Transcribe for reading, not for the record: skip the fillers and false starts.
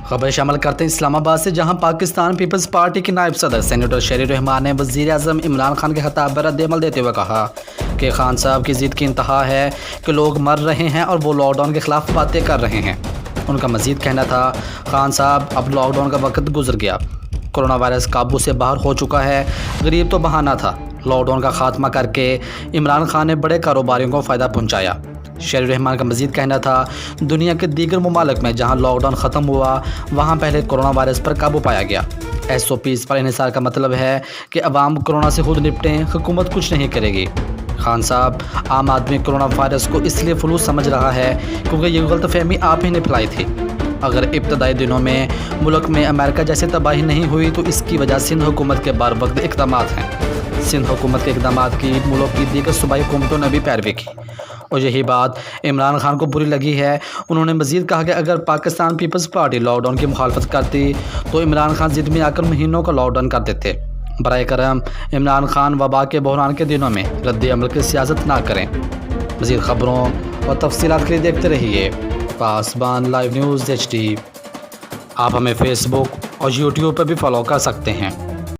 خبر شامل کرتے ہیں اسلام آباد سے، جہاں پاکستان پیپلز پارٹی کے نائب صدر سینیٹر شیر الرحمان نے وزیر اعظم عمران خان کے خطاب پر رد عمل دیتے ہوئے کہا کہ خان صاحب کی ضد کی انتہا ہے کہ لوگ مر رہے ہیں اور وہ لاک ڈاؤن کے خلاف باتیں کر رہے ہیں۔ ان کا مزید کہنا تھا، خان صاحب اب لاک ڈاؤن کا وقت گزر گیا، کرونا وائرس قابو سے باہر ہو چکا ہے، غریب تو بہانہ تھا۔ لاک ڈاؤن کا خاتمہ کر کے عمران خان نے بڑے کاروباریوں کو فائدہ پہنچایا۔ شیر الرحمان کا مزید کہنا تھا، دنیا کے دیگر ممالک میں جہاں لاک ڈاؤن ختم ہوا وہاں پہلے کرونا وائرس پر قابو پایا گیا۔ SOPs پر انحصار کا مطلب ہے کہ عوام کرونا سے خود نپٹیں، حکومت کچھ نہیں کرے گی۔ خان صاحب، عام آدمی کرونا وائرس کو اس لیے فلو سمجھ رہا ہے کیونکہ یہ غلط فہمی آپ ہی نے پھیلائی تھی۔ اگر ابتدائی دنوں میں ملک میں امریکہ جیسے تباہی نہیں ہوئی تو اس کی وجہ سندھ حکومت کے بار وقت اقدامات ہیں۔ سندھ حکومت کے اقدامات کی ملک کی دیگر صوبائی حکومتوں نے بھی پیروی کی، اور یہی بات عمران خان کو بری لگی ہے۔ انہوں نے مزید کہا کہ اگر پاکستان پیپلز پارٹی لاک ڈاؤن کی مخالفت کرتی تو عمران خان ضد میں آ کر مہینوں کا لاک ڈاؤن کر دیتے۔ برائے کرم عمران خان وبا کے بحران کے دنوں میں رد عمل کی سیاست نہ کریں۔ مزید خبروں اور تفصیلات کے لیے دیکھتے رہیے پاسبان لائیو نیوز HD۔ آپ ہمیں فیس بک اور YouTube پر بھی فالو کر سکتے ہیں۔